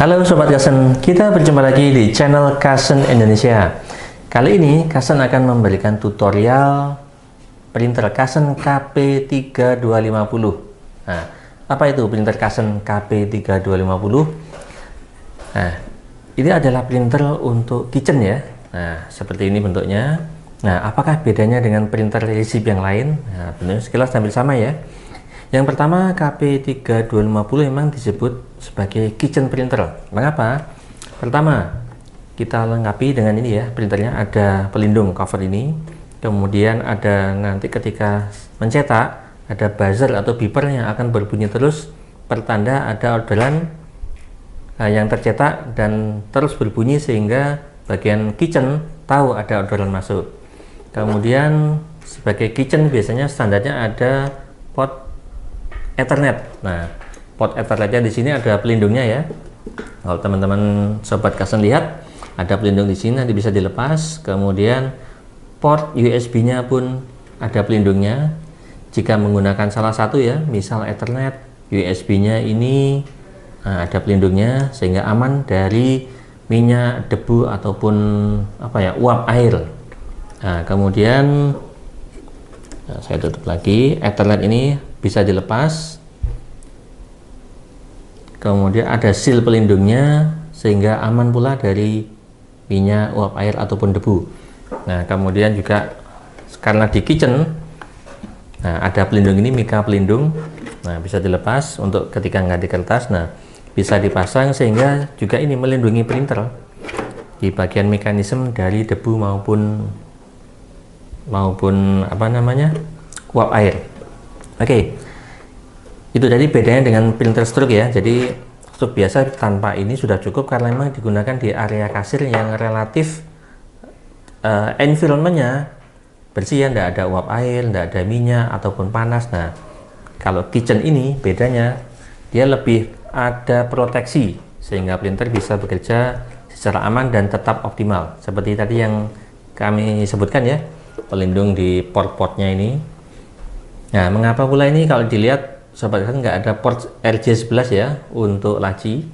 Halo Sobat Kasen, kita berjumpa lagi di channel Kasen Indonesia. Kali ini Kasen akan memberikan tutorial printer Kasen KP3250. Nah, apa itu printer Kasen KP3250? Nah, ini adalah printer untuk kitchen ya. Nah, seperti ini bentuknya. Nah, apakah bedanya dengan printer resip yang lain? Nah, bentuknya sekilas hampir sama ya. Yang pertama, KP3250 memang disebut sebagai kitchen printer. Mengapa? Pertama, kita lengkapi dengan ini ya, printernya ada pelindung cover ini. Kemudian ada nanti ketika mencetak, ada buzzer atau beeper yang akan berbunyi terus, pertanda ada orderan yang tercetak dan terus berbunyi sehingga bagian kitchen tahu ada orderan masuk. Kemudian sebagai kitchen biasanya standarnya ada port Ethernet. Nah, port Ethernetnya di sini ada pelindungnya ya. Kalau teman-teman Sobat Kasen lihat, ada pelindung di sini, nanti bisa dilepas. Kemudian port USB-nya pun ada pelindungnya. Jika menggunakan salah satu ya, misal Ethernet, USB-nya ini ada pelindungnya sehingga aman dari minyak, debu ataupun uap air. Nah, kemudian saya tutup lagi. Ethernet ini bisa dilepas, kemudian ada seal pelindungnya sehingga aman pula dari minyak, uap air ataupun debu. Nah, kemudian juga karena di kitchen, nah ada pelindung ini, mika pelindung. Nah, bisa dilepas untuk ketika ganti kertas. Nah, bisa dipasang sehingga juga ini melindungi printer di bagian mekanisme dari debu maupun uap air. Oke, itu tadi bedanya dengan printer stroke ya. Jadi stroke biasa tanpa ini sudah cukup karena memang digunakan di area kasir yang relatif environmentnya bersih ya, tidak ada uap air, tidak ada minyak ataupun panas. Nah, kalau kitchen ini bedanya dia lebih ada proteksi sehingga printer bisa bekerja secara aman dan tetap optimal. Seperti tadi yang kami sebutkan ya, pelindung di port-portnya ini. Nah, mengapa pula ini kalau dilihat Sobat Kasen nggak ada port RJ11 ya untuk laci.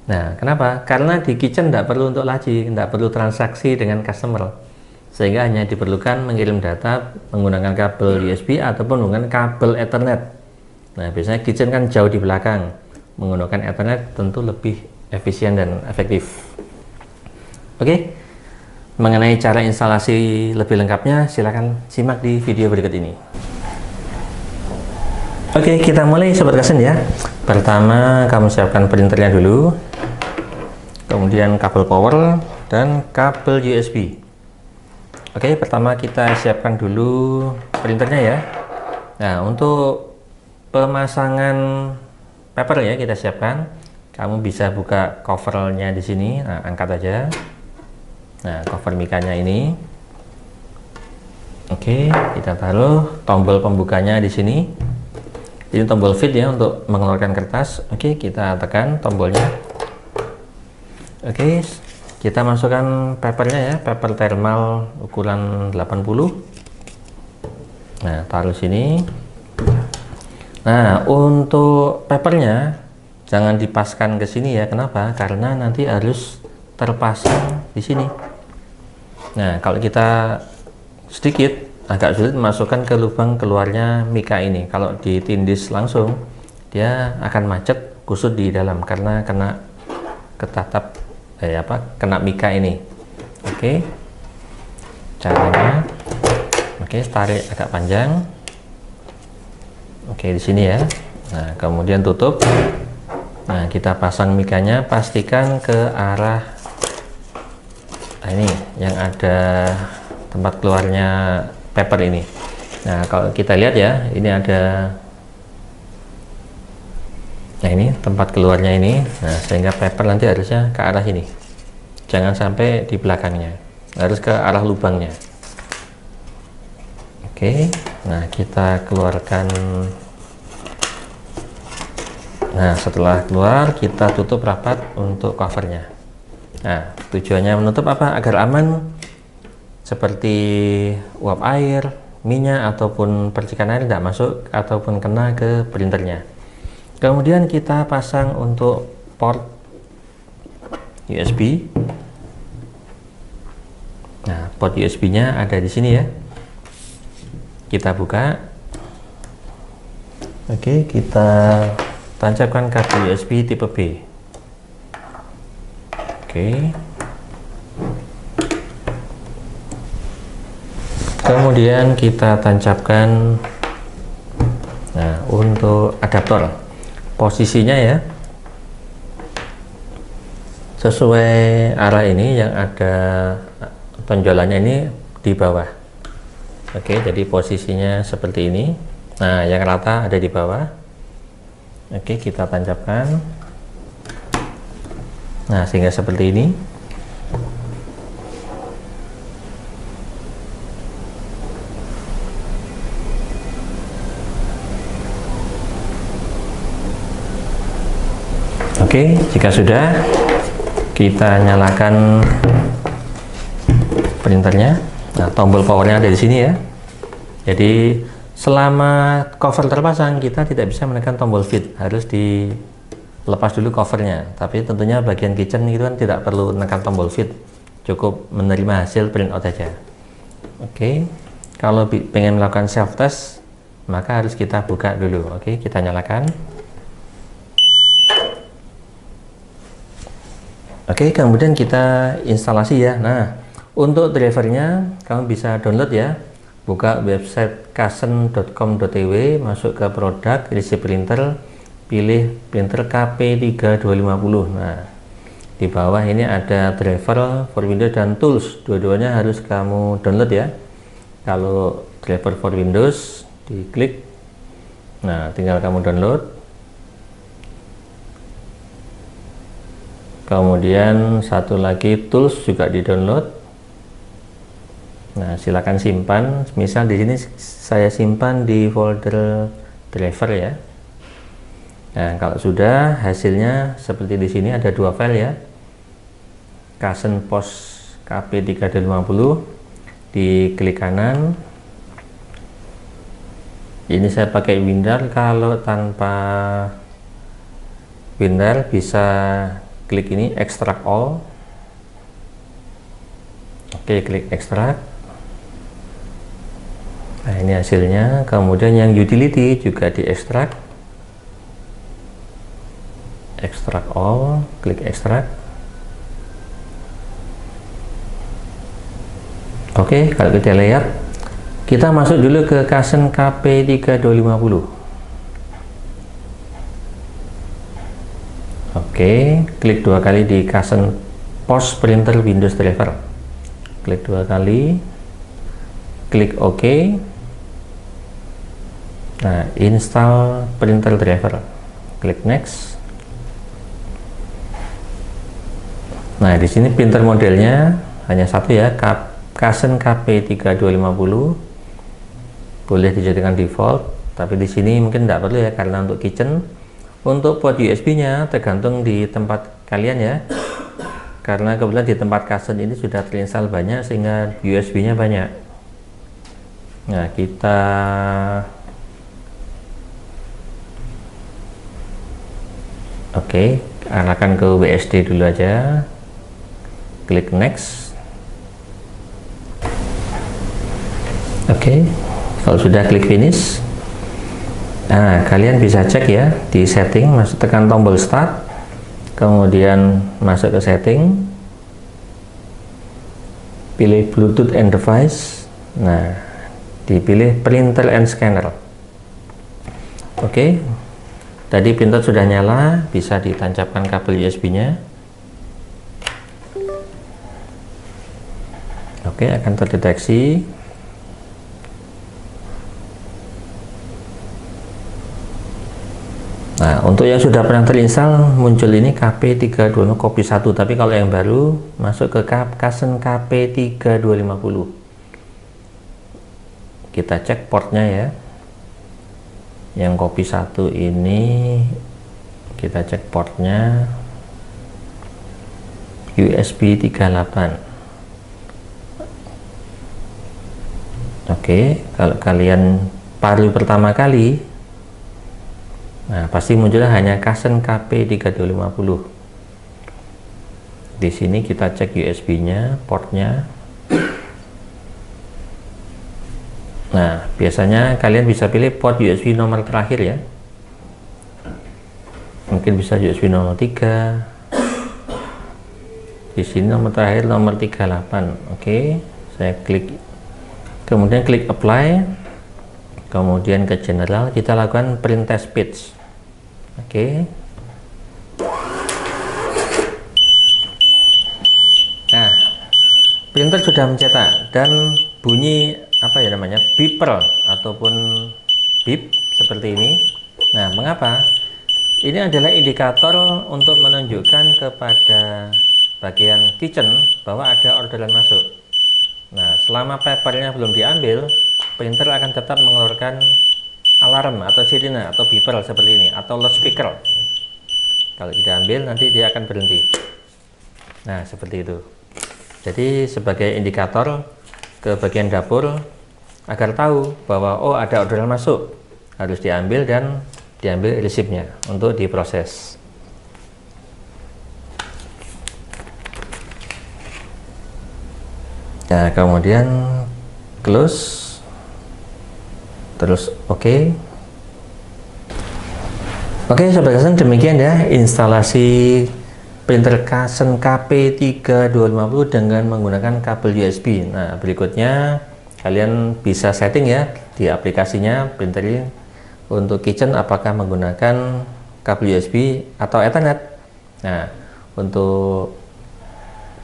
Nah, kenapa? Karena di kitchen tidak perlu untuk laci, tidak perlu transaksi dengan customer, sehingga hanya diperlukan mengirim data menggunakan kabel USB ataupun menggunakan kabel Ethernet. Nah, biasanya kitchen kan jauh di belakang, menggunakan Ethernet tentu lebih efisien dan efektif. Oke, mengenai cara instalasi lebih lengkapnya silakan simak di video berikut ini. Oke, kita mulai Sobat Kasen ya. Pertama, kamu siapkan printernya dulu, kemudian kabel power dan kabel USB. Oke, pertama kita siapkan dulu printernya ya. Nah, untuk pemasangan paper ya kita siapkan. Kamu bisa buka covernya di sini. Nah, angkat aja. Nah, cover mikanya ini. Oke, kita taruh tombol pembukanya di sini. Ini tombol fit ya untuk mengeluarkan kertas. Oke, kita tekan tombolnya. Oke, kita masukkan papernya ya, paper thermal ukuran 80. Nah, taruh sini. Nah, untuk papernya jangan dipaskan ke sini ya. Kenapa? Karena nanti harus terpasang di sini. Nah, kalau kita sedikit agak sulit memasukkan ke lubang keluarnya mika ini. Kalau ditindis langsung dia akan macet kusut di dalam karena kena ketatap kena mika ini. Oke, caranya tarik agak panjang. Oke, di sini ya. Nah, kemudian tutup. Nah, kita pasang mikanya, pastikan ke arah ini yang ada tempat keluarnya paper ini. Nah, kalau kita lihat ya, ini ada, nah ini tempat keluarnya ini. Nah, sehingga paper nanti harusnya ke arah ini, jangan sampai di belakangnya, harus ke arah lubangnya. Oke, nah kita keluarkan. Nah, setelah keluar kita tutup rapat untuk covernya. Nah, tujuannya menutup apa? Agar aman seperti uap air, minyak ataupun percikan air tidak masuk ataupun kena ke printernya. Kemudian kita pasang untuk port USB. Nah, port USB-nya ada di sini ya. Kita buka. Oke, kita tancapkan kabel USB tipe B. Oke. Kemudian kita tancapkan, nah, untuk adaptor posisinya ya sesuai arah ini, yang ada tonjolannya ini di bawah. Oke, jadi posisinya seperti ini. Nah, yang rata ada di bawah. Oke, kita tancapkan. Nah, sehingga seperti ini. Oke, jika sudah, kita nyalakan printernya. Nah, tombol powernya ada di sini ya. Jadi selama cover terpasang, kita tidak bisa menekan tombol feed, harus dilepas dulu covernya. Tapi tentunya bagian kitchen itu kan tidak perlu menekan tombol feed, cukup menerima hasil printout saja. Oke, kalau pengen melakukan self test, maka harus kita buka dulu. Oke, kita nyalakan. Oke, kemudian kita instalasi ya. Nah, untuk drivernya kamu bisa download ya. Buka website kasen.com.tw, masuk ke produk, isi printer, pilih printer KP3250. Nah, di bawah ini ada driver for Windows dan tools. Dua-duanya harus kamu download ya. Kalau driver for Windows diklik, nah tinggal kamu download. Kemudian satu lagi tools juga di download. Nah, silakan simpan. Misal di sini saya simpan di folder driver ya. Nah, kalau sudah, hasilnya seperti di sini ada dua file ya. Kasen POS KP3250, di klik kanan. Ini saya pakai WinRAR. Kalau tanpa WinRAR bisa klik ini extract all. Oke, klik extract. Nah, ini hasilnya. Kemudian yang utility juga di extract all, klik extract. Oke, kalau kita lihat, kita masuk dulu ke Kasen KP3250. Oke, klik dua kali di Kasen POS Printer Windows Driver. Klik dua kali, klik OK. Nah, install printer driver, klik next. Nah, di sini printer modelnya hanya satu ya, Kasen KP3250. Boleh dijadikan default, tapi di sini mungkin tidak perlu ya, karena untuk kitchen. Untuk port USB-nya tergantung di tempat kalian ya. Karena kebetulan di tempat Kasen ini sudah terinstall banyak, sehingga USB-nya banyak. Nah, kita arahkan ke WSD dulu aja, klik next. Kalau sudah, klik finish. Nah, kalian bisa cek ya di setting, tekan tombol start, kemudian masuk ke setting, pilih Bluetooth and device. Nah, dipilih printer and scanner. Tadi printer sudah nyala, bisa ditancapkan kabel USB-nya. Akan terdeteksi. Nah, untuk yang sudah pernah terinstall, muncul ini KP3250 copy 1, tapi kalau yang baru masuk ke Kasen KP3250. Kita cek portnya ya. Yang copy 1 ini kita cek portnya USB 38. Kalau kalian baru pertama kali Nah, pasti munculnya hanya Kasen KP3250. Di sini kita cek USB-nya, portnya. Nah, biasanya kalian bisa pilih port USB nomor terakhir ya. Mungkin bisa USB nomor 3. Di sini nomor terakhir nomor 38. Oke, saya klik. Kemudian klik apply. Kemudian ke general, kita lakukan print test page. Oke. Nah, printer sudah mencetak dan bunyi apa ya namanya, beeper ataupun beep seperti ini. Nah, mengapa? Ini adalah indikator untuk menunjukkan kepada bagian kitchen bahwa ada orderan masuk. Nah, selama papernya belum diambil, printer akan tetap mengeluarkan alarm atau sirine atau beeper seperti ini atau loudspeaker. Kalau tidak ambil, nanti dia akan berhenti. Nah, seperti itu. Jadi sebagai indikator ke bagian dapur agar tahu bahwa oh ada orderan masuk, harus diambil dan diambil resipnya untuk diproses. Nah, kemudian close, terus oke. Oke, Sobat Kasen, demikian ya instalasi printer Kasen KP3250 dengan menggunakan kabel USB. Nah, berikutnya kalian bisa setting ya di aplikasinya printer ini untuk kitchen apakah menggunakan kabel USB atau Ethernet. Nah, untuk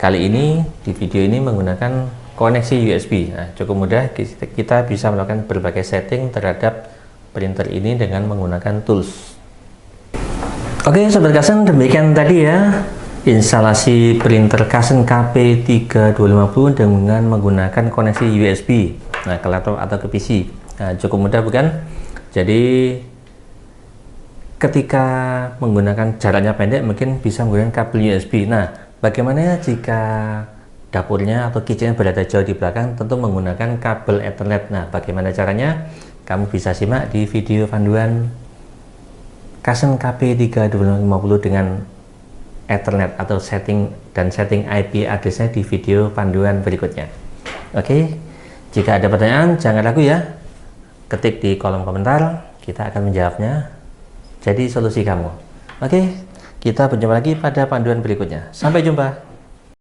kali ini di video ini menggunakan koneksi USB. Nah, cukup mudah, kita bisa melakukan berbagai setting terhadap printer ini dengan menggunakan tools. Oke, Sobat Kasen, demikian tadi ya instalasi printer Kasen KP3250 dengan menggunakan koneksi USB. Nah, ke laptop atau ke PC. Nah, cukup mudah bukan? Jadi ketika menggunakan jaraknya pendek mungkin bisa menggunakan kabel USB. Nah, bagaimana jika dapurnya atau kitchen berada jauh di belakang? Tentu menggunakan kabel Ethernet. Nah, bagaimana caranya? Kamu bisa simak di video panduan Kasen KP3250 dengan Ethernet atau setting IP addressnya di video panduan berikutnya. Oke, jika ada pertanyaan jangan ragu ya, ketik di kolom komentar, kita akan menjawabnya. Jadi solusi kamu. Oke, kita berjumpa lagi pada panduan berikutnya. Sampai jumpa.